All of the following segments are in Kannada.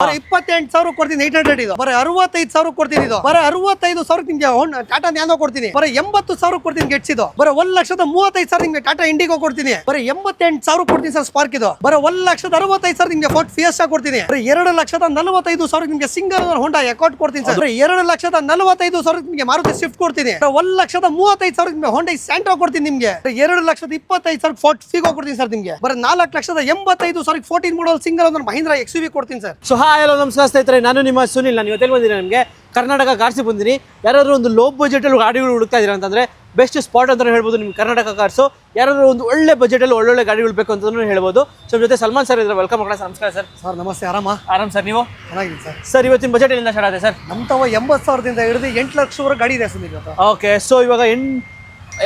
ಬರ 28,000 ಕೊಡ್ತೀನಿ 800 ಇದು. ಬರ 65,000 ಕೊಡ್ತೀನಿ ಇದು. ಬರ 65,000 ನಿಮ್ಗೆ ಟಾಟಾ ನ್ಯಾನೋ ಕೊಡ್ತೀನಿ. ಬರ 80,000 ಕೊಡ್ತೀನಿ ಗೆಟ್ಸ್ ಇದು. ಬರ 1,35,000 ನಿಮ್ಗೆ ಟಾಟಾ ಇಂಡಿಗೋ ಕೊಡ್ತೀನಿ. ಬರ 88,000 ಕೊಡ್ತೀನಿ ಸರ್ ಸ್ಪಾರ್ಕ್ ಇದು. ಬರ 1,65,000 ನಿಮ್ಗೆ ಫೋರ್ಟ್ ಫಿಯೆಸ್ಟಾ ಕೊಡ್ತೀನಿ. ಬರ 2,45,000 ನಿಮ್ಗೆ ಸಿಂಗಲ್ ಹೋಂಡಾ ಅಕಾರ್ಡ್ ಕೊಡ್ತೀನಿ ಸರ್. ಬರ 2,45,000 ನಿಮ್ಗೆ ಮಾರುತಿ ಸ್ವಿಫ್ಟ್ ಕೊಡ್ತೀನಿ. 1,35,000 ನಿಮ್ಗೆ ಹೋಂಡಾ ಸ್ಯಾಂಟ್ರೋ ಕೊಡ್ತೀನಿ ನಿಮ್ಗೆ. 2,25,000 ಫೋರ್ಟ್ ಫಿಗೋ ಕೊಡ್ತೀನಿ ಸರ್ ನಿಮ್ಗೆ. ಬರ 4,85,000 14 ಮಾಡಲ್ ಸಿಂಗಲ್ ಒಂದು ಮಹೀಂದ್ರಾ XUV ಕೊಡ್ತೀನಿ ಸರ್. ಸೊ ಹಾಯ್ ಹಲೋ ನಮಸ್ಕಾರ ಸ್ನೇಹಿತರೆ, ನಾನು ನಿಮ್ಮ ಸುನಿಲ್. ನಾನು ಇವತ್ತೇನು ಬಂದಿದ್ದೀನಿ, ನಿಮಗೆ ಕರ್ನಾಟಕ ಕಾರ್ಸಿಗೆ ಬಂದಿನಿ. ಯಾರಾದರೂ ಒಂದು ಲೋ ಬಜೆಟಲ್ಲಿ ಗಾಡಿಗಳು ಹುಡುಕ್ತಾ ಇದ್ದೀರಾ ಅಂತಂದರೆ ಬೆಸ್ಟ್ ಸ್ಪಾಟ್ ಅಂತ ಹೇಳ್ಬೋದು ನಿಮ್ಮ ಕರ್ನಾಟಕ ಕಾರ್ಸು. ಯಾರಾದರೂ ಒಂದು ಒಳ್ಳೆ ಬಜೆಟಲ್ಲಿ ಒಳ್ಳೊಳ್ಳೆ ಗಾಡಿಗಳು ಬೇಕು ಅಂತಲೂ ಹೇಳ್ಬೋದು. ಸೊ ಜೊತೆ ಸಲ್ಮಾನ್ ಸರ್ ಇದ್ದಾರೆ, ವೆಲ್ಕಮ್ ಮಾಡೋಣ. ನಮಸ್ಕಾರ ಸರ್. ಸರ್ ನಮಸ್ತೆ, ಆರಾಮ್ ಸರ್. ನೀವು ಚೆನ್ನಾಗಿದೆ ಸರ್. ಸರ್ ಇವತ್ತಿನ ಬಜೆಟ್ ಎಲ್ಲಿಂದ ಸ್ಟಾರ್ಟ್ ಆಗಿದೆ ಸರ್? ನಮ್ಮ ತವ 80,000ದಿಂದ ಹಿಡಿದು 8 ಲಕ್ಷವರೆಗೆ ಗಾಡಿ ಇದೆ ಸರ್. ಓಕೆ, ಸೊ ಇವಾಗ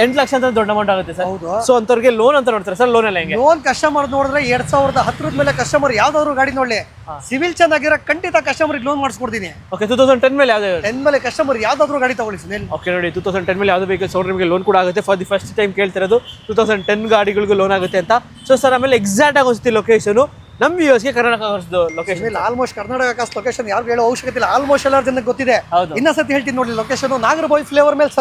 8 ಲಕ್ಷ ಅಂತ ದೊಡ್ಡ ಅಮೌಂಟ್ ಆಗುತ್ತೆ ಸರ್. ಹೌದು. ಸೊ ಅಂತವ್ರಿಗೆ ಲೋನ್ ಅಂತ ನೋಡ್ತಾರೆ ಸರ್. ಲೋನ್ ಎಲ್ಲ ಹೆಂಗೆ? ಲೋನ್ ಕಸ್ಟಮರ್ ನೋಡಿದ್ರೆ 2010 ಮೇಲೆ ಕಸ್ಟಮರ್ ಯಾವ್ದಾದ್ರು ಗಾಡಿ ನೋಡ್ಲಿ, ಸಿವಿಲ್ ಚೆನ್ನಾಗಿರೋ ಖಂಡಿತ ಕಸ್ಟಮರ್ ಲೋನ್ ಮಾಡಿಸ್ಕೊಡ್ತೀನಿ. ಓಕೆ, 2010 ಮೇಲೆ ಯಾವ್ದು 10 ಮೇಲೆ ಕಸ್ಟಮರ್ ಯಾವ್ದಾದ್ರು ಗಾಡಿ ತಗೊಳ್ಳಿ ಸರ್. ಓಕೆ ನೋಡಿ, 2010 ಮೇಲೆ ಯಾವ್ದು ವೆಹಿಕಲ್ಸ್ ಅವ್ರು ನಿಮಗೆ ಲೋನ್ ಕೂಡ ಆಗುತ್ತೆ. ಫಾರ್ ದಿ ಫಸ್ಟ್ ಟೈಮ್ ಕೇಳ್ತಿರೋದು 2010 ಗಾಡಿಗಳಿಗೂ ಲೋನ್ ಆಗುತ್ತೆ ಅಂತ. ಸೊ ಸರ್ ಆಮೇಲೆ ಎಕ್ಸಾಕ್ಟ್ ಆಗಿ ಹೊಸ್ತಿ ಲೊಕೇಶನ್ ನಮ್ಮ ವ್ಯೂಸ್ಗೆ Karnataka location. Almost Karnataka coast location ಯಾರು ಹೇಳೋ ಅವಶ್ಯಕತೆ ಇಲ್ಲ, ಆಲ್ಮೋಸ್ಟ್ ಎಲ್ಲರ ಜನಕ್ಕೆ ಗೊತ್ತಿದೆ. ಹೌದು. ಇನ್ನೊಂದ್ಸತಿ ಹೇಳ್ತೀನಿ ನೋಡಿ, ಲೊಕೇಶನ್ ನಾಗರಬಾವಿ ಫ್ಲೇವರ್ ಮೇಲೆ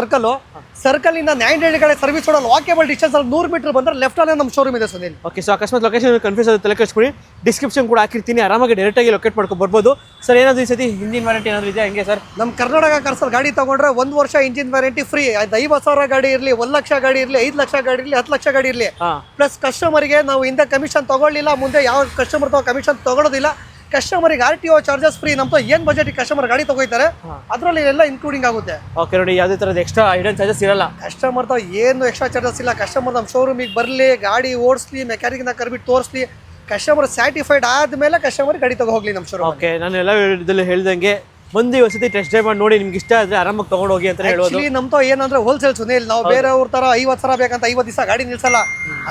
ಸರ್ಕಲ್ ಇಂದ 9 ಕಡೆ ಸರ್ವಿಸ್ ರೋಡ್ ವಾಕೇಬಲ್ ಡಿಸ್ಟೆನ್ಸ್ ಅಲ್ಲಿ 100 ಮೀಟರ್ ಬಂದ್ರೆ ಲೆಫ್ಟ್ ಅಲ್ಲೇ ನಮ್ಮ ಶೋರೂಮ್ ಇದೆ ಸರ್. ಓಕೆ, ಸೊ ಅಕಸ್ಮಾತ್ ಲೊಕೇಶನ್ ಕನ್ಫ್ಯೂಸ್ ಆಗಿ ತಲೆ ಕೆಡಿಸ್ಕೊಳ್ಳಿ, ಡಿಸ್ಕ್ರಿಪ್ಷನ್ ಕೂಡ ಹಾಕಿರ್ತೀನಿ, ಆರಾಮಾಗಿ ಡೈರೆಕ್ಟ್ ಆಗಿ ಲೊಕೇಟ್ ಮಾಡ್ಕೊಂಡು ಬರ್ಬೋದು. ಸರ್ ಏನಾದ್ರು ಈ ಸತಿ ಹಿಂದಿನ ವಾರಂಟಿ ಏನಾದ್ರು ಇದೆ ಹೆಂಗೆ ಸರ್? ನಮ್ಮ ಕರ್ನಾಟಕ ಕಾರ್ಸಲ್ಲಿ ಗಾಡಿ ತಗೊಂಡ್ರೆ 1 ವರ್ಷ ಇಂಜಿನ್ ವಾರಂಟಿ ಫ್ರೀ. 50,000 ಗಾಡಿ ಇರಲಿ, 1 ಲಕ್ಷ ಗಾಡಿ ಇರಲಿ, 5 ಲಕ್ಷ ಗಾಡಿ ಇರಲಿ, 10 ಲಕ್ಷ ಗಾಡಿ ಇರಲಿ, ಪ್ಲಸ್ ಕಸ್ಟಮರ್ಗೆ ನಾವು ಹಿಂದೆ ಕಮಿಷನ್ ತಗೊಳ್ಳಿಲ್ಲ, ಮುಂದೆ ಯಾವ ಕಸ್ಟಮರ್ ಕಮಿಷನ್ ತಗೊಳ್ಳೋದಿಲ್ಲ. ಕಸ್ಟಮರ್ಗೆ RTO ಚಾರ್ಜಸ್ ಫ್ರೀ. ನಮ್ದು ಏನ್ ಬಜೆಟ್ ಕಸ್ಟಮರ್ ಗಾಡಿ ತಗೋತಾರೆ ಅದರಲ್ಲಿ ಎಲ್ಲ ಇನ್ಕ್ಲೂಡಿಂಗ್ ಆಗುತ್ತೆ. ಓಕೆ ನೋಡಿ, ಯಾವುದೇ ತರದ ಎಕ್ಸ್ಟ್ರಾ ಹಿಡನ್ ಚಾರ್ಜಸ್ ಇರಲ್ಲ. ಕಸ್ಟಮರ್ ಏನು ಎಕ್ಸ್ಟ್ರಾ ಚಾರ್ಜಸ್ ಇಲ್ಲ. ಕಸ್ಟಮರ್ ನಮ್ಮ ಶೋರೂಮಿಗೆ ಬರಲಿ, ಗಾಡಿ ಓಡಿಸ್ಲಿ, ಮೆಕ್ಯಾನಿಕ್ನ ಕರ್ಬಿಟ್ಟು ತೋರಿಸ್ಲಿ, ಕಸ್ಟಮರ್ ಸ್ಯಾಟಿಫೈಡ್ ಆದ್ಮೇಲೆ ಕಸ್ಟಮರ್ ಗಾಡಿ ತಗೋ ಹೋಗ್ಲಿ ನಮ್ಮ ಶೋರೂಮ್. ಓಕೆ, ನಾನು ಎಲ್ಲ ಇದರಲ್ಲಿ ಹೇಳ್ದಂಗೆ ಬಂದು ಈ ವಸತಿ ಟೆಸ್ಟ್ ಡ್ರೈವ್ ಮಾಡಿ ನೋಡಿ, ನಿಮ್ಗೆ ಇಷ್ಟ ಆದ್ರೆ ಆರಾಮಾಗಿ ತಗೊಂಡು ಹೋಗಿ ಅಂತ ಹೇಳ್ಬೋದು. ನಮ್ದು ಏನಂದ್ರೆ ಹೋಲ್ಸೇಲ್ ಸುನಿಲ್, ನಾವು ಬೇರೆಯವ್ರ ತರ 50,000 ಬೇಕಂತ 50 ದಿವಸ ಗಾಡಿ ನಿಲ್ಸಲ್ಲ.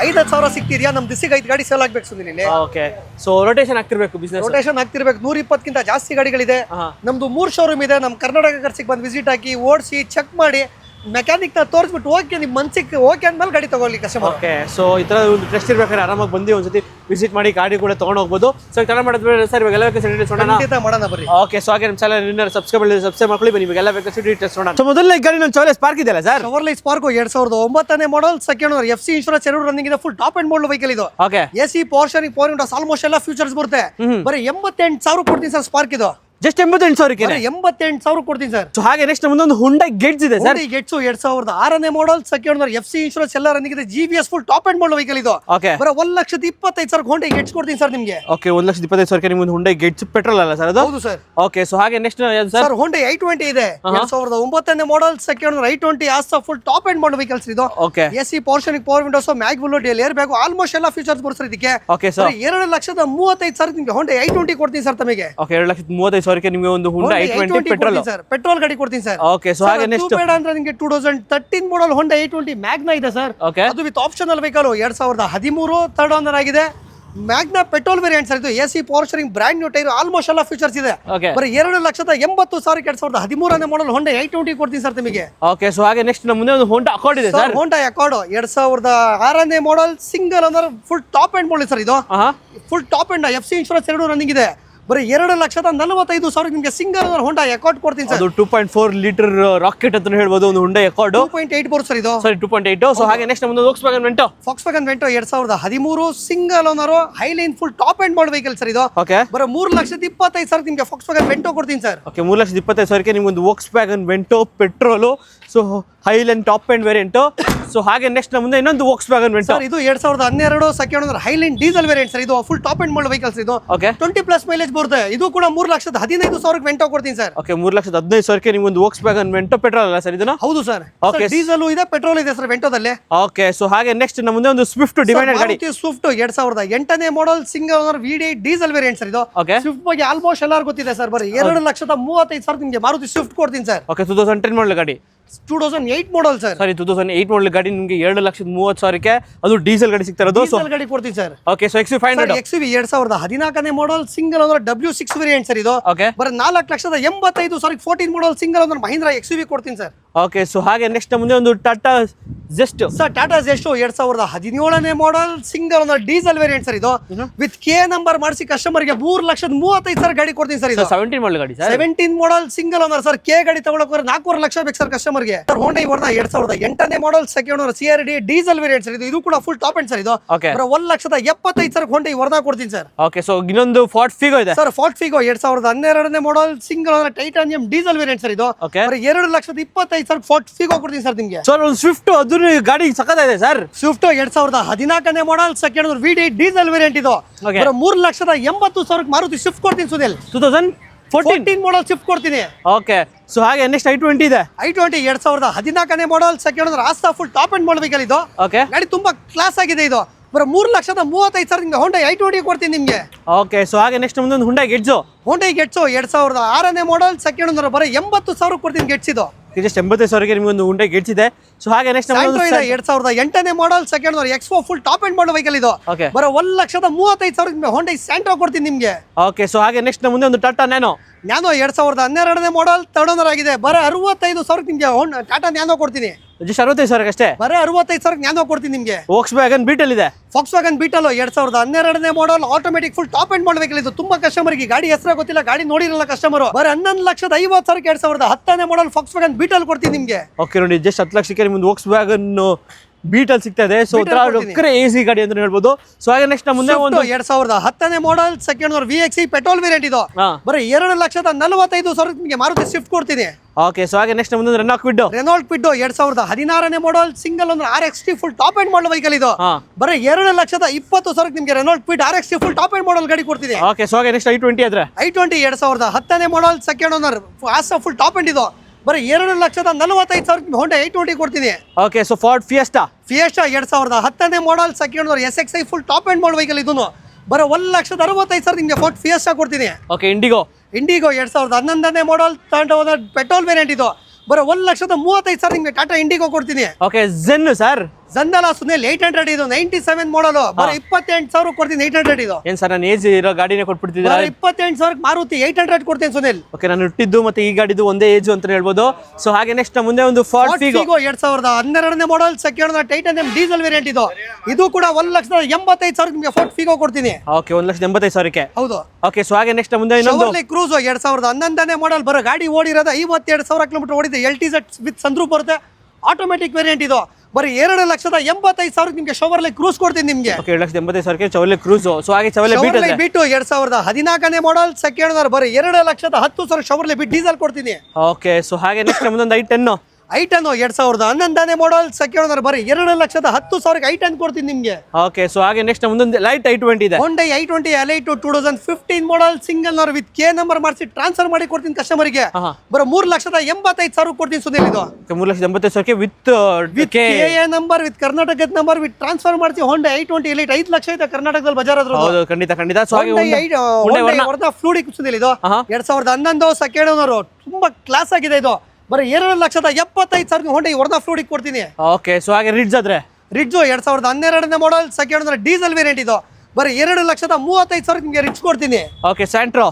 5,000 ಸಿಕ್ತಿದ್ಯಾ, ನಮ್ ದಿಸಿಗೆ 5 ಗಾಡಿ ಸೇಲ್ ಆಗ್ಬೇಕು ಸುನಿಲ್ ಇಲ್ಲಿ. ಓಕೆ, ಸೊ ರೊಟೇಷನ್ ಆಗ್ತಿರ್ಬೇಕು, ಬಿಸ್ನೆಸ್ ರೊಟೇಷನ್ ಆಗ್ತಿರ್ಬೇಕು. 120ಕ್ಕಿಂತ ಜಾಸ್ತಿ ಗಾಡಿಗಳಿದೆ. ನಮ್ದು 3 ಶೋರೂಮ್ ಇದೆ. ನಮ್ ಕರ್ನಾಟಕ ಕಾರ್ಸಿಗೆ ಬಂದು ವಿಸಿಟ್ ಹಾಕಿ, ಓಡಿಸಿ, ಚೆಕ್ ಮಾಡಿ, ಮೆಕ್ಯಾನಿಕ್ ನ ತೋರಿಸ್ಬಿಟ್ಟು ಓಕೆ ನಿಮ್ ಮನ್ಸಿಗೆ ಓಕೆ ಅಂದ್ಮೇಲೆ ಗಾಡಿ ತಗೊಳ್ಳಿ ಕಸ್ಟಮರ್. ಓಕೆ, ಸೊ ಈ ತರ ಒಂದು ಟೆಸ್ಟ್ ಇರ್ಬೇಕಾದ್ರೆ ಆರಾಮಾಗಿ ಬಂದು ಒಂದ್ಸತಿ ವಿಸಿಟ್ ಮಾಡಿ ಗಾಡಿ ಕೂಡ ತಗೊಂಡು ಹೋಗ್ಬೋದು. ಸೊ ಚೆನ್ನಾಗಿ ಮಾಡಿದ್ರೆ ಸರ್ ಇವಾಗ ಎಲ್ಲ ಮಾಡೋಣ ಬರ್ರಿ. ಓಕೆ, ಸೊ ಹಾಗೆ ನಮ್ಮ ಚಾನಲ್ ಸಬ್ಸ್ಕ್ರೈಬ್ ಮಾಡ್ಕೊಳ್ಳಿ, ಬನ್ನಿ ಇವಾಗ ಎಲ್ಲ ಬೇಕು ಟೆಸ್ಟ್ ನೋಡೋಣ. ಸೊ ಮೊದಲನೇ ಗಾಡಿ ನಮ್ಮ ಚಾಯ್ಸ್ ಸ್ಪಾರ್ಕ್ ಇದೆಯಲ್ಲ sir? Chevrolet Spark 2009 model, second owner, FC insurance 2 running ಇದೆ, full top end model vehicle ಇದು. Okay, AC power steering, power windows, almost ಎಲ್ಲ ಫೀಚರ್ಸ್ ಬರುತ್ತೆ. ಬರೀ 88,000 ಕೊಡ್ತೀನಿ ಸರ್ ಸ್ಪಾರ್ಕ್ ಇದು. ಜಸ್ಟ್ 88,000ಕ್ಕೆ 88,000 ಕೊಡ್ತೀನಿ ಸರ್. ಸೊ ಹಾಗೆ ನೆಕ್ಸ್ಟ್ ಮುಂದೊಂದು ಹುಂಡೈ ಗೆಟ್ಸ್ ಇದೆ sir. Getz 2006 model, second owner, FC insurance ಎಲ್ಲ ರನ್ನಿಂಗ್ ಇದೆ, GBS full top end model vehicle ಇದು. ಓಕೆ, ಬರೀ 1,25,000 ಹುಂಡೈ ಗೆಟ್ಸ್ ಕೊಡ್ತೀನಿ ಸರ್ ನಿಮಗೆ. ಓಕೆ, 1,25,000ಕ್ಕೆ ನಿಮ್ಗೆ ಹುಂಡೈ ಗೆಟ್ಸ್ ಪೆಟ್ರೋಲ್ ಅಲ್ಲ ಸರ್ ಅದು? ಹೌದು ಸರ್. ಓಕೆ, ಸೊ ಹಾಗೆ ನೆಕ್ಸ್ಟ್ ಸರ್ ಹುಂಡೈ i20 ಇದೆ, 2009 model, second owner, i20 Asta full top end model vehicles ಇದು. Okay, AC power steering, power windows, mag window, dual air bag, almost ಎಲ್ಲ ಫೀಚರ್ಸ್ ಬರುತ್ತೆ ಇದಕ್ಕೆ. ಓಕೆ, ಸರ್ 2,35,000 ನಿಮಗೆ ಹುಂಡೈ i20 ಕೊಡ್ತೀನಿ ಸರ್ ತಮಗೆ. ಓಕೆ, 2,35,000ಕ್ಕೆ ನಿಮಗೆ ಒಂದು Hyundai i20 petrol sir, petrol ಗಾಡಿ ಕೊಡ್ತೀನಿ ಸರ್. ಓಕೆ, ಸೊ ಹಾಗೆ ನೆಕ್ಸ್ಟ್ ಬೇಡ ಅಂದ್ರೆ ನಿಮಗೆ 2013 ಮಾಡಲ್ ಹುಂಡೈ i20 ಮ್ಯಾಗ್ನಾ ಇದೆ ಸರ್. ಓಕೆ, ಅದು with optional vehicle, 2013 third owner ಆಗಿದೆ. ಮ್ಯಾಗ್ನಾ ಪೆಟ್ರೋಲ್ ವೇರಿಯಂಟ್ ಸರ್ ಇದು. AC power sharing, brand new tyre, almost ಎಲ್ಲ ಫೀಚರ್ಸ್ ಇದೆ. ಓಕೆ, ಬರೀ 2,80,000 2013 ಮಾಡಲ್ ಹುಂಡೈ i20 ಕೊಡ್ತೀನಿ ಸರ್ ನಿಮಗೆ. ಓಕೆ, ಸೊ ಹಾಗೆ ನೆಕ್ಸ್ಟ್ ನಮ್ಮ ಮುಂದೆ ಒಂದು ಹೋಂಡಾ ಅಕಾರ್ಡ್ ಇದೆ sir. Honda Accord 2006 model, single owner, full top end model sir ಇದು. Full top end FC insurance 2 running ಇದೆ. ಬರೀ 2,45,000 ನಿಮಗೆ ಸಿಂಗಲ್ ಓನರ್ ಹೋಂಡಾ ಅಕಾರ್ಡ್ ಕೊಡ್ತೀನಿ ಸರ್. ಅದು 2.4 ಲೀಟರ್ ರಾಕೆಟ್ ಅಂತ ಹೇಳ್ಬೋದು ಒಂದು ಹುಂಡೈ ಅಕಾರ್ಡ್. 2.8 ಬರುತ್ತೆ ಸರ್ ಇದು. ಸರಿ, 2.8. ಸೊ ಹಾಗೆ ನೆಕ್ಸ್ಟ್ ನಮ್ಮದು Volkswagen Vento. Volkswagen Vento 2013 single owner, highline, full top end model vehicle sir ಇದು. ಓಕೆ, ಬರೀ 3,25,000 ನಿಮಗೆ Volkswagen Vento ಕೊಡ್ತೀನಿ ಸರ್. ಓಕೆ, 3,25,000ಕ್ಕೆ ನಿಮ್ಗೆ ಒಂದು Volkswagen Vento petrol, so highline top end variant. So ಹಾಗೆ ನೆಕ್ಸ್ಟ್ ನಮ್ಮ ಮುಂದೆ ಇನ್ನೊಂದು Volkswagen Vento ಸರ್. ಇದು 2012 second owner, highline diesel variant sir ಇದು. Full top end model vehicles ಇದು. ಓಕೆ, 20+ ಮೈಲೇಜ್ ಬರುತ್ತೆ. ಇದು ಕೂಡ 3,15,000 ವೆಂಟೋ ಕೊಡ್ತೀನಿ ಸರ್. ಓಕೆ, 3,15,000ಕ್ಕೆ ನಿಮ್ಗೆ ಒಂದು Volkswagen Vento ಪೆಟ್ರೋಲ್ ಅಲ್ಲ ಸರ್ ಇದನ್ನ? ಹೌದು ಸರ್. ಓಕೆ, ಡೀಸೆಲ್ ಇದೆ, ಪೆಟ್ರೋಲ್ ಇದೆ ಸರ್ ವೆಂಟೋದಲ್ಲಿ. ಓಕೆ, ಸೊ ಹಾಗೆ ನೆಕ್ಸ್ಟ್ ನಮ್ಮ ಮುಂದೆ ಒಂದು ಸ್ವಿಫ್ಟ್ ಡಿವೈಡರ್ ಗಾಡಿ. Swift 2008 model, single owner, V8 diesel variant sir ಇದು. ಓಕೆ, ಸ್ವಿಫ್ಟ್ ಬಗ್ಗೆ ಆಲ್ಮೋಸ್ಟ್ ಎಲ್ಲರೂ ಗೊತ್ತಿದೆ ಸರ್. ಬರೀ 2,35,000 ನಿಮಗೆ ಮಾರುತಿ ಸ್ವಿಫ್ಟ್ ಕೊಡ್ತೀನಿ ಸರ್. ಓಕೆ, 2010 ಮಾಡಲ್ ಗಾಡಿ. 2008 ಮಾಡಲ್ ಸರ್. ಸರಿ, 2008 ಮಾಡಲ್ ಗಾಡಿ ನಿಮಗೆ 2,30,000ಕ್ಕೆ ಅದು ಡೀಸೆಲ್ ಗಾಡಿ ಸಿಗ್ತಾ ಇರೋದು. ಡೀಸೆಲ್ ಗಾಡಿ ಕೊಡ್ತೀನಿ sir. Okay, so XUV 500 XUV 2014 model, single owner, W6 variant sir ಇದು. ಓಕೆ, ಬರೀ 4,85,000 14 model single owner Mahindra XUV ಕೊಡ್ತೀನಿ ಸರ್. ಓಕೆ ಸೊ ಹಾಗೆ ನೆಕ್ಸ್ಟ್ ಮುಂದೆ ಒಂದು Tata Zest. Sir Tata Zest 2017ನೇ model single owner diesel variant sir ಇದು. ವಿತ್ ಕೆ ನಂಬರ್ ಮಾಡಿಸಿ ಕಸ್ಟಮರ್ಗೆ 3,35,000 ಗಾಡಿ ಕೊಡ್ತೀನಿ ಸರ್ ಇದು. 17 ಮಾಡಲ್ ಗಾಡಿ sir. 17 model single owner sir. K ಗಾಡಿ ತಗೊಳಕ್ 4.5 ಲಕ್ಷ ಬೇಕು ಸರ್ ಕಸ್ಟಮರ್ಗೆ. ಸರ್ ಹೋಂಡಾ ವರ್ನ 2008ನೇ model second owner CRD diesel variant sir ಇದು. ಇದು ಕೂಡ ಫುಲ್ ಟಾಪ್ ಎಂಡ್ ಸರ್ ಇದು. ಓಕೆ 1,75,000 ಹೋಂಡಾ ವರ್ನ ಕೊಡ್ತೀನಿ ಸರ್. ಓಕೆ ಸೊ ಇನ್ನೊಂದು ಫಾರ್ಟ್ ಫಿಗೋ ಇದೆ ಸರ್. ಫಾರ್ಟ್ ಫಿಗೋ 2012ನೇ model single owner titanium diesel variant sir ಇದು. ಓಕೆ 2,25,000 ಫಾರ್ಟ್ ಫಿಗೋ ಕೊಡ್ತೀನಿ ಸರ್ ನಿಮಗೆ. ಸರ್ ಒಂದು ಸ್ವಿಫ್ಟ್ ಅದು ಗಾಡಿ ಸಖತ್ತಾಗಿದೆ ಸರ್. ಸ್ವಿಫ್ಟ್ 2014ನೇ model second owner VD diesel variant ಇದು. 3,80,000 ಮಾರುತಿ ಸ್ವಿಫ್ಟ್ ಕೊಡ್ತೀನಿ ಸುನಿಲ್. 2014 ಮಾಡೆಲ್ ಸ್ವಿಫ್ಟ್ ಕೊಡ್ತೀನಿ. ಓಕೆ ಸೊ ಹಾಗೆ ನೆಕ್ಸ್ಟ್ i20 ಇದೆ. i20 2014ನೇ model second owner Asta full top end model vehicle ಇದು. ಓಕೆ ಗಾಡಿ ತುಂಬಾ ಕ್ಲಾಸ್ ಆಗಿದೆ ಇದು. 3,35,000 ನಿಮಗೆ ಹೋಂಡಾ i20 ಕೊಡ್ತೀನಿ ನಿಮಗೆ. ಓಕೆ ಸೊ ಹಾಗೆ ನೆಕ್ಸ್ಟ್ ಮುಂದೆ ಒಂದು ಹುಂಡೈ ಗೆಟ್ಸು. ಹೋಂಡಾ ಗೆಟ್ಸು 2006ನೇ ಮಾಡೆಲ್ ಸೆಕೆಂಡ್ ಓನರ್ 80,000 ಕೊಡ್ತೀನಿ ಗೆಟ್ಸ್ ಇದು. ಜಸ್ಟ್ 80,000ಗೆ ನಿಮಗೆ ಒಂದು ಹುಂಡೈ ಗೆಟ್ಸ್ ಇದೆ. ಸೊ ಹಾಗೆ ನೆಕ್ಸ್ಟ್ 2008ನೇ model second owner expo full top end model vehicle ಇದು. ಓಕೆ 1,35,000 ನಿಮಗೆ ಹೋಂಡಾ ಸ್ಯಾಂಟ್ರೋ ಕೊಡ್ತೀನಿ ನಿಮಗೆ. ಓಕೆ ಸೊ ಹಾಗೆ ನೆಕ್ಸ್ಟ್ ಮುಂದೆ ಒಂದು ಟಾಟಾ ನ್ಯಾನೋ. 2012ನೇ ಮಾಡೆಲ್ ಥರ್ಡ್ ಓನರ್ ಆಗಿದೆ. 65,000 ನಿಮಗೆ ಟಾಟಾ ನ್ಯಾನೋ ಕೊಡ್ತೀನಿ. ಜಸ್ಟ್ 65,000 ಅಷ್ಟೇ. 65,000 ನ್ಯಾನೋ ಕೊಡ್ತೀನಿ ನಿಮಗೆ. ವೋಕ್ಸ್ ವ್ಯಾಗನ್ ಬೀಟಲ್ ಇದೆ. ಫಾಕ್ಸ್ ವ್ಯಾಗನ್ ಬೀಟಲ್ 2012ನೇ model automatic full top end model vehicle ಇದು. ತುಂಬಾ ಕಸ್ಟಮರ್ಗೆ ಗಾಡಿ ಹೆಸರೇ ಗೊತ್ತಿಲ್ಲ, ಗಾಡಿ ನೋಡಿರಲ್ಲ ಕಸ್ಟಮರ್. 11,50,000 2010ನೇ ಮಾಡೆಲ್ ಫಾಕ್ಸ್ ವ್ಯಾಗನ್ ಬೀಟಲ್ ಕೊಡ್ತೀನಿ ನಿಮಗೆ. ಓಕೆ ನೋಡಿ ಜಸ್ಟ್ 10 ಲಕ್ಷಕ್ಕೆ ನಿಮ್ಗೆ ವೋಕ್ಸ್ ವ್ಯಾಗನ್ ಬೀಟಲ್ ಸಿಗ್ತಾ ಇದೆ. ಸೊ ಎಸಿ ಗಾಡಿ ಅಂತ ಹೇಳ್ಬೋದು. ಸೊ ಹಾಗೆ ನೆಕ್ಸ್ಟ್ ಮುಂದೆ ಒಂದು 2010ನೇ model second owner VXE petrol variant ಇದು. 2,45,000 ನಿಮಗೆ ಮಾರುತಿ ಸ್ವಿಫ್ಟ್ ಕೊಡ್ತೀನಿ. ಓಕೆ ಸೊ ಹಾಗೆ ನೆಕ್ಸ್ಟ್ ಮುಂದೆ ರೆನಾಲ್ಟ್ ಕ್ವಿಡ್. 2016ನೇ model single owner RXT full top end model vehicle ಇದು. 2,20,000 ನಿಮಗೆ Renault Kwid RXT full top end model ಗಾಡಿ ಕೊಡ್ತೀನಿ. ಓಕೆ ಸೊ ಹಾಗೆ ನೆಕ್ಸ್ಟ್ i20 ಆದ್ರೆ i20 2010ನೇ model second owner Asta full top end ಇದು. 2,45,000 ಹೋಂಡಾ i20 ಕೊಡ್ತೀನಿ. Okay so Ford fiesta 2010ನೇ model second owner SXI full top end model vehicle ಇದನ್ನು. 1,65,000 ನಿಮಗೆ ಫಾರ್ಡ್ ಫಿಯೆಸ್ಟಾ ಕೊಡ್ತೀನಿ. ಓಕೆ ಇಂಡಿಗೋ 2011ನೇ model third owner petrol variant ಇದು. 1,35,000 ನಿಮಗೆ ಟಾಟಾ ಇಂಡಿಗೋ ಕೊಡ್ತೀನಿ. Okay Zen sir. ಜಂದಲ ಸುನಿಲ್ 800 ಇದು 97 ಮಾಡೆಲ್. 28,000 ಕೊಡ್ತೀನಿ 800 ಇದು. ಏನ್ ಸರ್ ನಾನು ಏಜ್ ಇರೋ ಗಾಡಿನೇ ಕೊಟ್ಬಿಡ್ತಿದ್ದೀರಾ? 28,000 ಮಾರುತಿ 800 ಕೊಡ್ತೀನಿ ಸುನಿಲ್. ಓಕೆ ನಾನು ಹುಟ್ಟಿದ್ದು ಮತ್ತೆ ಈ ಗಾಡಿದು ಒಂದೇ ಏಜ್ ಅಂತ ಹೇಳ್ಬೋದು. ಸೊ ಹಾಗೆ ನೆಕ್ಸ್ಟ್ ಮುಂದೆ ಒಂದು ಫಾರ್ಡ್ ಫಿಗೋ 2012ನೇ model second owner titanium diesel variant ಇದು. ಇದು ಕೂಡ 1,85,000 ನಿಮಗೆ ಫಾರ್ಡ್ ಫಿಗೋ ಕೊಡ್ತೀನಿ. ಓಕೆ 1,85,000ಕ್ಕೆ. ಹೌದು. ಓಕೆ ಸೊ ಹಾಗೆ ನೆಕ್ಸ್ಟ್ ಮುಂದೆ ಇನ್ನೊಂದು ಷೆವರ್ಲೆ ಕ್ರೂಸ್ 2011ನೇ ಮಾಡೆಲ್. ಗಾಡಿ ಓಡಿರೋದು 52,000 ಕಿಲೋಮೀಟರ್ ಓಡಿದೆ. LTZ ವಿತ್ ಸನ್ರೂಫ್ ಬರುತ್ತೆ. ಆಟೋಮೆಟಿಕ್ ವೇರಿಯಂಟ್ ಇದು. 2,85,000 ನಿಮಗೆ ಷೆವರ್ಲೆ ಕ್ರೂಸ್ ಕೊಡ್ತೀನಿ ನಿಮಗೆ. ಓಕೆ 2,85,000ಕ್ಕೆ ಷೆವರ್ಲೆ ಕ್ರೂಸ್. ಸೊ ಹಾಗೆ ಷೆವರ್ಲೆ ಬೀಟ್ 2014ನೇ model second owner 2,10,000 Chevrolet Beat diesel ಕೊಡ್ತೀನಿ. ಓಕೆ ಸೊ ಹಾಗೆ ನೆಕ್ಸ್ಟ್ ಮುಂದೊಂದು i10 2011ನೇ model second owner 2,10,000 i10 ಕೊಡ್ತೀನಿ ನಿಮಗೆ. ಓಕೆ ಸೊ ಹಾಗೆ ನೆಕ್ಸ್ಟ್ ಮುಂದೊಂದು ಲೈಟ್ i20 ಇದೆ. ಹೋಂಡಾ i20 Elite 2015 model single owner with K number ಮಾಡಿಸಿ ಟ್ರಾನ್ಸ್ಫರ್ ಮಾಡಿ ಕೊಡ್ತೀನಿ ಕಸ್ಟಮರ್ಗೆ. 3,85,000 ಕೊಡ್ತೀನಿ ಸುನಿಲ್ ಇದು. 3,85,000ಕ್ಕೆ ವಿತ್ ಕೆ ನಂಬರ್ ವಿತ್ ಕರ್ನಾಟಕದ ನಂಬರ್ ವಿತ್ ಟ್ರಾನ್ಸ್ಫರ್ ಮಾಡಿಸಿ ಹೋಂಡಾ i20 Elite 5 ಲಕ್ಷ ಇದೆ ಕರ್ನಾಟಕದಲ್ಲಿ ಬಜಾರ್ ಅದ್ರ. ಹೌದು ಖಂಡಿತ ಖಂಡಿತ. ಸೊ ಹಾಗೆ ಹೋಂಡಾ ಫ್ಲೂಡಿಕ್ ಸುನಿಲ್ ಇದು 2011 ಸೆಕೆಂಡ್ ಓನರ್ ತುಂಬಾ ಕ್ಲಾಸ್ ಆಗಿದೆ ಇದು. 2,75,000 ಹೋಂಡಾ ವರ್ನಾ ಫ್ಲೂಡಿಕ್ ಕೊಡ್ತೀನಿ. ಓಕೆ ಸೊ ಹಾಗೆ ರಿಡ್ಜ್ ಆದ್ರೆ ರಿಡ್ಜ್ 2012ನೇ model second owner diesel variant ಇದು. 2,35,000 ನಿಮಗೆ ರಿಡ್ಜ್ ಕೊಡ್ತೀನಿ. Okay Santro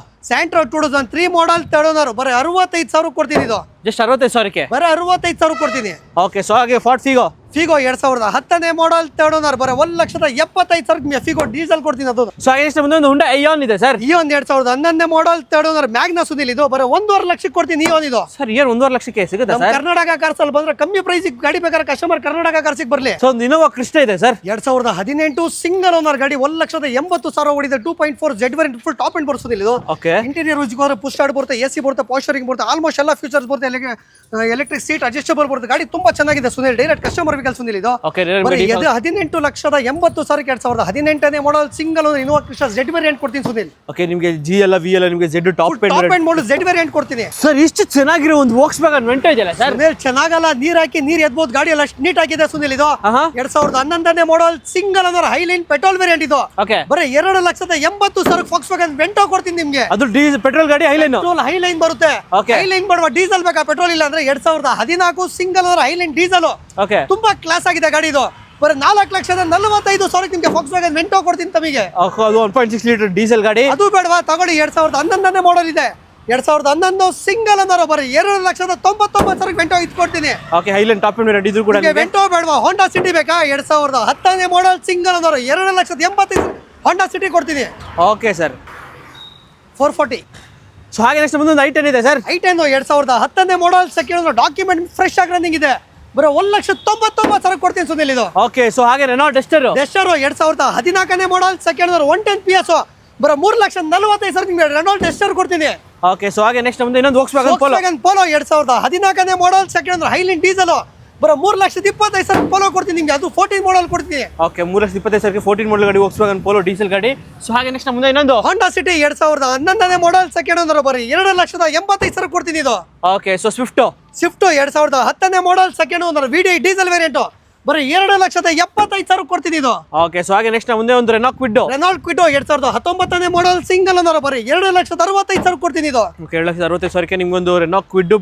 2003 model third owner 65,000 ಕೊಡ್ತೀನಿ ಇದು. ಜಸ್ಟ್ 65,000ಕ್ಕೆ 65,000 ಕೊಡ್ತೀನಿ. ಓಕೆ ಸೊ ಹಾಗೆ ಫಾರ್ಡ್ ಫಿಗೋ 2010ನೇ ಮಾಡೆಲ್ ಥರ್ಡ್ ಓನರ್ 1,75,000 ನಿಮಗೆ ಫಿಗೋ ಡೀಸೆಲ್ ಕೊಡ್ತೀನಿ ಅದು. ಸೊ ಹಾಗೆ ನೆಕ್ಸ್ಟ್ ಮುಂದೆ ಒಂದು ಹುಂಡಾ ಇಯಾನ್ ಇದೆ ಸರ್. ಇಯಾನ್ 2011ನೇ model third owner Magna Sunil ಇದು. 1.5 ಲಕ್ಷಕ್ಕೆ ಕೊಡ್ತೀನಿ ಇಯಾನ್ ಇದು. ಸರ್ ಇಯರ್ 1.5 ಲಕ್ಷಕ್ಕೆ ಸಿಗುತ್ತೆ ಸರ್. ಕರ್ನಾಟಕ ಕಾರ್ಸ್ ಅಲ್ಲಿ ಬಂದ್ರೆ ಕಮ್ಮಿ ಪ್ರೈಸ್ ಗಾಡಿ ಬೇಕಾದ್ರೆ ಕಸ್ಟಮರ್ ಕರ್ನಾಟಕ ಕಾರ್ಸಿಗೆ ಬರಲಿ. ಸೊ ಒಂದು ಇನೋವಾ ಕ್ರಿಸ್ಟಾ ಇದೆ ಸರ್. 2018 ಸಿಂಗಲ್ ಓನರ್ ಗಾಡಿ 1,80,000 ಓಡಿದೆ. 2.4 Z variant full top end ಬರ್ತದೆ ಇದು. ಓಕೆ ಇಂಟೀರಿಯರ್ ಹೋದ್ರೆ ಪುಷ್ ಸ್ಟಾರ್ಟ್ ಬರುತ್ತೆ, AC ಬರುತ್ತೆ, ಪಾಸ್ಚರಿಂಗ್ ಬರುತ್ತೆ, ಆಲ್ಮೋಸ್ಟ್ ಎಲ್ಲ ಫೀಚರ್ಸ್ ಬರುತ್ತೆ. ಎಲೆಕ್ಟ್ರಿಕ್ ಸೀಟ್ ಅಡ್ಜಸ್ಟಬಲ್ ಬರುತ್ತೆ. ಗಾಡಿ ತುಂಬಾ ಚೆನ್ನಾಗಿದೆ Sunil. Direct customer vehicle Sunil ಇದು. 18,80,000 2018ನೇ model single owner Innova Crysta Z variant ಕೊಡ್ತೀನಿ ಸುನಿಲ್. ಓಕೆ ನಿಮಗೆ G ಎಲ್ಲ V ಎಲ್ಲ ನಿಮಗೆ Z top end model Z variant ಕೊಡ್ತೀನಿ. ಸರ್ ಇಷ್ಟು ಚೆನ್ನಾಗಿರೋ ಒಂದು ವೋಕ್ಸ್ ವ್ಯಾಗನ್ ವೆಂಟೇಜ್ ಅಲ್ಲ ಸರ್. ಸುನಿಲ್ ಚೆನ್ನಾಗಲ್ಲ, ನೀರ್ ಹಾಕಿ ನೀರ್ ಎದ್ಬೋದು. ಗಾಡಿ ಎಲ್ಲ ನೀಟ್ ಆಗಿದೆ ಸುನಿಲ್ ಇದು. 2011ನೇ model single owner highline petrol variant ಇದು. ಓಕೆ 2,80,000 ಫಾಕ್ಸ್ ವ್ಯಾಗನ್ ವೆಂಟೋ ಕೊಡ್ತೀನಿ ನಿಮಗೆ. ಅದು ಪೆಟ್ರೋಲ್ ಗಾಡಿ ಹೈಲೈನ್ ಬರುತ್ತೆ. ಹೈಲೈನ್ ಬರುವ ಡೀಸೆಲ್ ಬೇಕಾ ಪೆಟ್ರೋಲ್ ಇಲ್ಲ ಅಂದ್ರೆ 2014 single owner highline diesel. Okay ತುಂಬಾ ತುಂಬಾ ಕ್ಲಾಸ್ ಆಗಿದೆ ಗಾಡಿ ಇದು. 4,45,000 ನಿಮಗೆ ಫಾಕ್ಸ್ ವ್ಯಾಗನ್ ವೆಂಟೋ ಕೊಡ್ತೀನಿ ತಮಗೆ. ಅದು 1.6 ಲೀಟರ್ ಡೀಸೆಲ್ ಗಾಡಿ. ಅದು ಬೇಡವಾ ತಗೊಳ್ಳಿ. 2011ನೇ ಮಾಡೆಲ್ ಇದೆ. 2011 ಸಿಂಗಲ್ ಅನ್ನೋರು ಬರೀ 2,99,000 ವೆಂಟೋ ಇಟ್ಕೊಡ್ತೀನಿ. Okay highline top end variant ಇದು ಕೂಡ ನಿಮಗೆ ವೆಂಟೋ ಬೇಡವಾ ಹೋಂಡಾ ಸಿಟಿ ಬೇಕಾ 2010ನೇ ಮಾಡೆಲ್ ಸಿಂಗಲ್ ಅನ್ನೋರು 2,85,000 ಹೋಂಡಾ ಸಿಟಿ ಕೊಡ್ತೀನಿ. Okay sir 440. ಸೊ ಹಾಗೆ ನೆಕ್ಸ್ಟ್ ಮುಂದೆ ಒಂದು i10 ಇದೆ ಸರ್. i10 2010ನೇ ಮಾಡೆಲ್ ಸೆಕೆಂಡ್ ಡಾಕ್ಯುಮೆಂಟ್ ಫ್ರೆಶ್ ಆಗಿ ರನ್ನಿಂಗ್ ಇದೆ. ಬರೋ 1,99,000 ಕೊಡ್ತೀನಿ ಸುನಿಲ್ ಇದು. ಓಕೆ ಸೊ ಹಾಗೆ ರೆನಾಲ್ಟ್ ಡಸ್ಟರ್ 2014ನೇ ಮಾಡೆಲ್ ಸೆಕೆಂಡ್ 110 PS ಬರೋ 3,45,000 ನಿಮಗೆ ರೆನಾಲ್ಟ್ ಡಸ್ಟರ್ ಕೊಡ್ತೀನಿ. ಓಕೆ ಸೊ ಹಾಗೆ ನೆಕ್ಸ್ಟ್ ಮುಂದೆ ಇನ್ನೊಂದು Volkswagen ಪೋಲೋ 2014ನೇ ಮಾಡೆಲ್ ಸೆಕೆಂಡ್ ಹೈಲೈನ್ ಡೀಸೆಲ್ ಬರೋ 3,25,000 ಪೋಲೋ ಕೊಡ್ತೀನಿ ನಿಮಗೆ. ಅದು 14 ಮಾಡೆಲ್ ಕೊಡ್ತೀನಿ. ಓಕೆ 3,25,000 14 ಮಾಡೆಲ್ ಗಾಡಿ Volkswagen ಪೋಲೋ ಡೀಸೆಲ್ ಗಾಡಿ. ಸೊ ಹಾಗೆ ನೆಕ್ಸ್ಟ್ ಮುಂದೆ ಇನ್ನೊಂದು ಹೋಂಡಾ ಸಿಟಿ 2011ನೇ ಮಾಡೆಲ್ ಸೆಕೆಂಡ್ ಬರೀ 2,80,000 ಕೊಡ್ತೀನಿ ಇದು. ಓಕೆ ಸೊ ಸ್ವಿಫ್ಟ್ 2010ನೇ model second VDI diesel variant ಬರೀ 2,75,000 ಕೊಡ್ತೀನಿ ಇದು. ಓಕೆ ಸೊ ಹಾಗೆ ನೆಕ್ಸ್ಟ್ ಮುಂದೆ ಒಂದು ರೆನಾಲ್ಟ್ ಕ್ವಿಡ್ 2019ನೇ ಮಾಡೆಲ್ ಸಿಂಗಲ್ ಅನ್ನೋರು ಬರೀ 2,65,000 ಕೊಡ್ತೀನಿ ಇದು. ಓಕೆ 2,65,000 ನಿಮ್ಗೊಂದು ರೆನಾಲ್ಟ್ ಕ್ವಿಡ್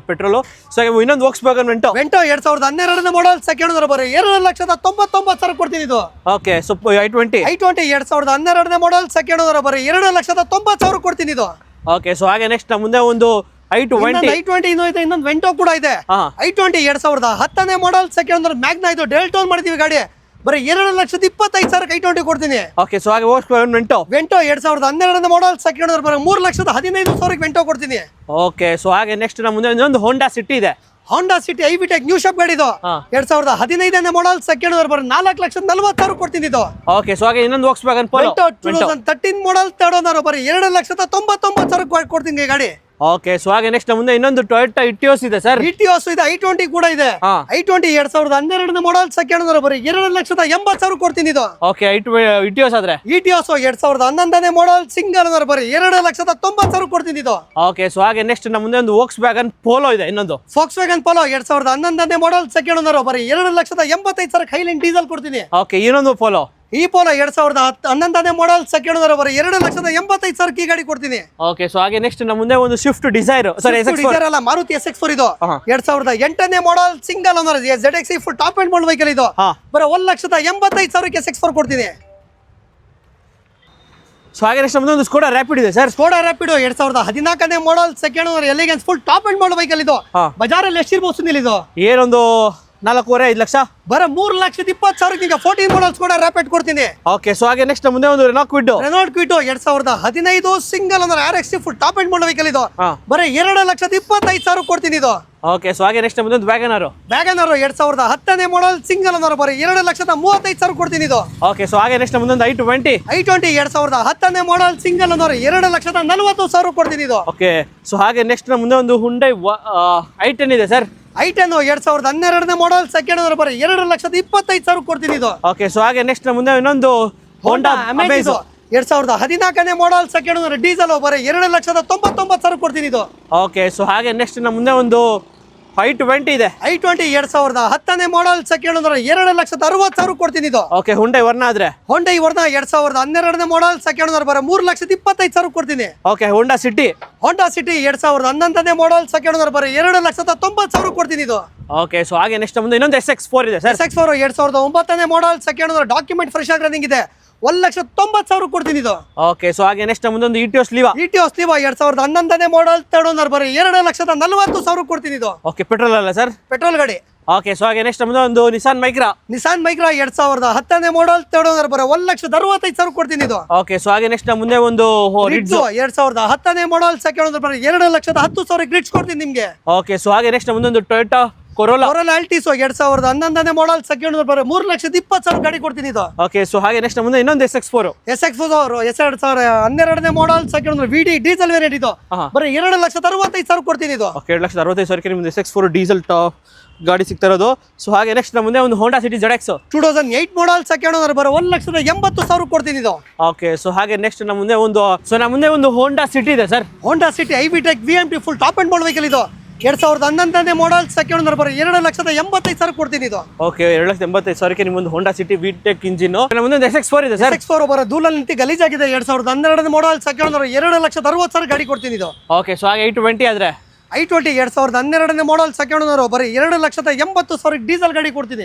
ಪೆಟ್ರೋಲ್. ಸೊ ಹಾಗೆ ಇನ್ನೊಂದು Volkswagen ವೆಂಟೋ 2012ನೇ ಮಾಡೆಲ್ ಸೆಕೆಂಡ್ ಬರೀ 2,99,000 ಕೊಡ್ತೀನಿ ಇದು. ಓಕೆ ಸೊ i20 2012ನೇ ಮಾಡೆಲ್ ಸೆಕೆಂಡ್ ಬರೀ 2,90,000 ಕೊಡ್ತೀನಿ ಇದು. ಓಕೆ ಸೊ ಹಾಗೆ ನೆಕ್ಸ್ಟ್ ಮುಂದೆ ಒಂದು i20 ಇನ್ನೊಂದು ವೆಂಟೋ ಕೂಡ ಇದೆ. i20 2010ನೇ ಮಾಡೆಲ್ ಸೆಕೆಂಡ್ ಮ್ಯಾಗ್ನಾ ಇದು ಡೆಲ್ಟೋನ್ ಮಾಡಿದೀವಿ ಗಾಡಿ ಬರೀ 2,25,000 i20 ಕೊಡ್ತೀನಿ. ಓಕೆ ಸೊ ಹಾಗೆ Volkswagen ವೆಂಟೋ 2012ನೇ ಮಾಡೆಲ್ ಸೆಕೆಂಡ್ ಬರೀ 3,15,000 ವೆಂಟೋ ಕೊಡ್ತೀನಿ. ಓಕೆ ಸೊ ಹಾಗೆ ನೆಕ್ಸ್ಟ್ ಮುಂದೆ ಇನ್ನೊಂದು ಹೋಂಡಾ ಸಿಟಿ ಇದೆ. ಹೋಂಡಾ ಸಿಟಿ ಐವಿಟೆಕ್ ನ್ಯೂ ಶಾಪ್ ಗಾಡಿ ಇದು 2015ನೇ ಮಾಡೆಲ್ ಸೆಕೆಂಡ್ ಬರೀ 4,40,000 ಕೊಡ್ತೀನಿ ಇದು. ಓಕೆ ಸೊ ಹಾಗೆ ಇನ್ನೊಂದು Volkswagen ಪೋಲೋ 2013 ಮಾಡೆಲ್ ತರ್ಡ್ ಬರೀ 2,99,000 ಕೊಡ್ತೀನಿ ಈ ಗಾಡಿ. ಓಕೆ ಸೊ ಹಾಗೆ ನೆಕ್ಸ್ಟ್ ಮುಂದೆ ಇನ್ನೊಂದು ಟೊಯೋಟಾ ಇಟಿಯೋಸ್ ಇದೆ ಸರ್. ಇಟಿಯೋಸ್ ಇದೆ i20 ಕೂಡ ಇದೆ. i20 2012ನೇ ಮಾಡೆಲ್ ಸೆಕೆಂಡ್ ಬರೀ 2,80,000 ಕೊಡ್ತೀನಿ ಇದು. ಓಕೆ ಇಟಿಯೋಸ್ ಆದ್ರೆ ಇಟಿಯೋಸ್ 2011ನೇ ಮಾಡೆಲ್ ಸಿಂಗಲ್ ಬರೀ 2,90,000 ಕೊಡ್ತೀನಿ ಇದು. ಓಕೆ ಸೊ ಹಾಗೆ ನೆಕ್ಸ್ಟ್ ಮುಂದೆ ಒಂದು Volkswagen ಪೋಲೋ ಇದೆ ಇನ್ನೊಂದು Volkswagen ಪೋಲೋ 2011ನೇ ಮಾಡೆಲ್ ಸೆಕೆಂಡ್ ಬರೀ 2,85,000 ಹೈಲೈನ್ ಡೀಸೆಲ್ ಕೊಡ್ತೀನಿ. ಓಕೆ ಇನ್ನೊಂದು ಪೋಲೋ ಈ ಪೋಲೋ 2011ನೇ ಮಾಡೆಲ್ ಸೆಕೆಂಡ್ ಬರೀ 2,85,000 ಈ ಗಾಡಿ ಕೊಡ್ತೀನಿ. ಓಕೆ ಸೊ ಹಾಗೆ ನೆಕ್ಸ್ಟ್ ಮುಂದೆ ಒಂದು ಸ್ವಿಫ್ಟ್ ಡಿಸೈರ್ ಸಾರಿ ಅಲ್ಲ ಮಾರುತಿ SX4 ಇದು 2008ನೇ model single owner ZX full top end model vehicle ಇದು ಬರೀ 1,85,000 SX4 ಕೊಡ್ತೀನಿ. ಸೊ ಹಾಗೆ ನೆಕ್ಸ್ಟ್ ಮುಂದೆ ಒಂದು ಸ್ಕೋಡಾ ರ್ಯಾಪಿಡ್ ಇದೆ ಸರ್. ಸ್ಕೋಡಾ ರ್ಯಾಪಿಡ್ 2014ನೇ model second owner elegance full top end model vehicle ಇದು ಬಜಾರಲ್ಲಿ ಎಷ್ಟಿರ್ಬೋದು ಸುನಿಲ್ ಇದು? ಏನೊಂದು 4,5 ಲಕ್ಷ ಬರೀ 3,20,000 ಈಗ 14 ಮಾಡೆಲ್ಸ್ ಕೂಡ ರ್ಯಾಪಿಡ್ ಕೊಡ್ತೀನಿ. ಓಕೆ ಸೊ ಹಾಗೆ ನೆಕ್ಸ್ಟ್ ಮುಂದೆ ಒಂದು ರೆನಾಲ್ಟ್ ಕ್ವಿಡ್ 2015 ಸಿಂಗಲ್ ಅಂದ್ರೆ RX full top end model vehicle ಇದು ಬರೀ 2,25,000 ಕೊಡ್ತೀನಿ ಇದು. ಓಕೆ ಸೊ ಹಾಗೆ ನೆಕ್ಸ್ಟ್ ಮುಂದೆ ಒಂದು ವ್ಯಾಗನರ್ 2010ನೇ ಮಾಡೆಲ್ ಸಿಂಗಲ್ ಅಂದ್ರೆ ಬರೀ 2,35,000 ಕೊಡ್ತೀನಿ ಇದು. ಓಕೆ ಸೊ ಹಾಗೆ ನೆಕ್ಸ್ಟ್ ಮುಂದೆ ಒಂದು i20 2010ನೇ ಮಾಡೆಲ್ ಸಿಂಗಲ್ ಅಂದ್ರೆ 2,40,000 ಕೊಡ್ತೀನಿ ಇದು. ಓಕೆ ಸೊ ಹಾಗೆ ನೆಕ್ಸ್ಟ್ ಮುಂದೆ ಒಂದು ಹುಂಡೈ i10 ಇದೆ ಸರ್. i10 2012ನೇ ಮಾಡೆಲ್ ಸೆಕೆಂಡ್ ಅಂದ್ರೆ ಬರೀ 2,25,000 ಕೊಡ್ತೀನಿ ಇದು. ಓಕೆ ಸೊ ಹಾಗೆ ನೆಕ್ಸ್ಟ್ ಮುಂದೆ ಇನ್ನೊಂದು ಹೋಂಡಾ ಅಮೇಜ್ 2014ನೇ ಮಾಡೆಲ್ ಸೆಕೆಂಡ್ ಅಂದ್ರೆ ಡೀಸೆಲ್ ಬರೀ 2,99,000 ಕೊಡ್ತೀನಿ ಇದು. ಓಕೆ ಸೊ ಹಾಗೆ ನೆಕ್ಸ್ಟ್ ಮುಂದೆ ಒಂದು i20 ಇದೆ. i20 2010ನೇ ಮಾಡೆಲ್ ಸೆಕೆಂಡ್ ಅಂದ್ರೆ 2,60,000 ಕೊಡ್ತೀನಿ ಇದು. ಓಕೆ ಹುಂಡೈ ವರ್ನ ಆದ್ರೆ ಹೋಂಡೈ ವರ್ನ 2012ನೇ ಮಾಡೆಲ್ ಸೆಕೆಂಡ್ ಅಂದ್ರೆ ಬರೀ 3,25,000 ಕೊಡ್ತೀನಿ. ಓಕೆ ಹೋಂಡಾ ಸಿಟಿ 2011ನೇ ಮಾಡೆಲ್ ಸೆಕೆಂಡ್ ಅಂದ್ರೆ ಬರೀ 2,90,000 ಕೊಡ್ತೀನಿ ಇದು. ಓಕೆ ಸೊ ಹಾಗೆ ನೆಕ್ಸ್ಟ್ ಮುಂದೆ ಇನ್ನೊಂದು SX4 ಇದೆ ಸರ್. SX4 2009ನೇ ಮಾಡೆಲ್ ಸೆಕೆಂಡ್ ಅಂದ್ರೆ ಡಾಕ್ಯುಮೆಂಟ್ ಫ್ರೆಶ್ ಆಗಿ ರನ್ನಿಂಗ್ ಇದೆ 1,90,000 ಕೊಡ್ತೀನಿ ಇದು. ಓಕೆ ಸೊ ಹಾಗೆ ನೆಕ್ಸ್ಟ್ ಮುಂದೆ ಒಂದು ಇಟಿಯೋಸ್ ಲಿವಾ 2011ನೇ ಮಾಡೆಲ್ ತರ್ಡ್ ಓನರ್ ಬರೀ 2,40,000 ಕೊಡ್ತೀನಿ ಇದು. ಓಕೆ ಪೆಟ್ರೋಲ್ ಅಲ್ಲ ಸರ್? ಪೆಟ್ರೋಲ್ ಗಾಡಿ. ಓಕೆ ಸೊ ಹಾಗೆ ನೆಕ್ಸ್ಟ್ ಮುಂದೆ ಒಂದು ನಿಸಾನ್ ಮೈಕ್ರಾ 2010ನೇ ಮಾಡೆಲ್ ತರ್ಡ್ ಓನರ್ ಬರೀ 1,65,000 ಕೊಡ್ತೀನಿ ಇದು. ಓಕೆ ಸೊ ಹಾಗೆ ನೆಕ್ಸ್ಟ್ ಮುಂದೆ ಒಂದು ರಿಡ್ಜ್ 2010ನೇ ಮಾಡೆಲ್ ಸೆಕೆಂಡ್ ಓನರ್ ಬರೀ 2,10,000 ಗ್ರಿಡ್ಸ್ ಕೊಡ್ತೀನಿ ನಿಮ್ಗೆ. ಓಕೆ ಸೊ ಹಾಗೆ ನೆಕ್ಸ್ಟ್ ಮುಂದೆ ಒಂದು ಟೊಯೋಟಾ ಕೊರೋಲಾ ಆಲ್ಟಿಸ್ 2011ನೇ ಮಾಡೆಲ್ ಸೆಕೆಂಡ್ ಬರೀ 3,20,000 ಗಾಡಿ ಕೊಡ್ತೀನಿ ಇದು. ಓಕೆ ಸೊ ಹಾಗೆ ನೆಕ್ಸ್ಟ್ ಮುಂದೆ ಇನ್ನೊಂದು SX4 2012ನೇ model second VD diesel variant ಇದು ಬರೀ 2,65,000 ಕೊಡ್ತೀನಿ ಇದು. ಓಕೆ 2,65,000 ನಿಮ್ದು SX4 ಡೀಸೆಲ್ ಟಾಪ್ ಗಾಡಿ ಸಿಗ್ತಾ ಇರೋದು. ಸೊ ಹಾಗೆ ನೆಕ್ಸ್ಟ್ ಮುಂದೆ ಒಂದು Honda city ZX 2008 model second owner ಬರೀ 1,80,000 ಕೊಡ್ತೀನಿ ಇದು. ಓಕೆ ಸೊ ಹಾಗೆ ನೆಕ್ಸ್ಟ್ ಮುಂದೆ ಒಂದು ಹೋಂಡಾ ಸಿಟಿ ಇದೆ sir. Honda City i VTEC VMT full top end model vehicle ಇದು 2011ನೇ ಮಾಡೆಲ್ ಸೆಕೆಂಡ್ ಓನರ್ ಬರೀ 2,85,000 ಕೊಡ್ತೀನಿ ಇದು. ಓಕೆ 2,85,000 ನಿಮ್ಮೊಂದು ಹೋಂಡಾ ಸಿಟಿ ವಿಟೆಕ್ ಇಂಜಿನ್. ಮುಂದೆ ಒಂದು SX4 ಇದೆ ಸರ್. SX4 ಬರೋ ಧೂಳಲ್ಲಿ ನಿಂತು ಗಲೀಜಾಗಿದೆ 2012ನೇ ಮಾಡೆಲ್ ಸೆಕೆಂಡ್ ಓನರ್ 2,60,000 ಗಾಡಿ ಕೊಡ್ತೀನಿ ಇದು. ಓಕೆ ಸೊ ಹಾಗೆ i20 ಆದ್ರೆ i20 2012ನೇ ಮಾಡೆಲ್ ಸೆಕೆಂಡ್ ಓನರ್ ಬರೀ 2,80,000 ಡೀಸೆಲ್ ಗಾಡಿ ಕೊಡ್ತೀನಿ.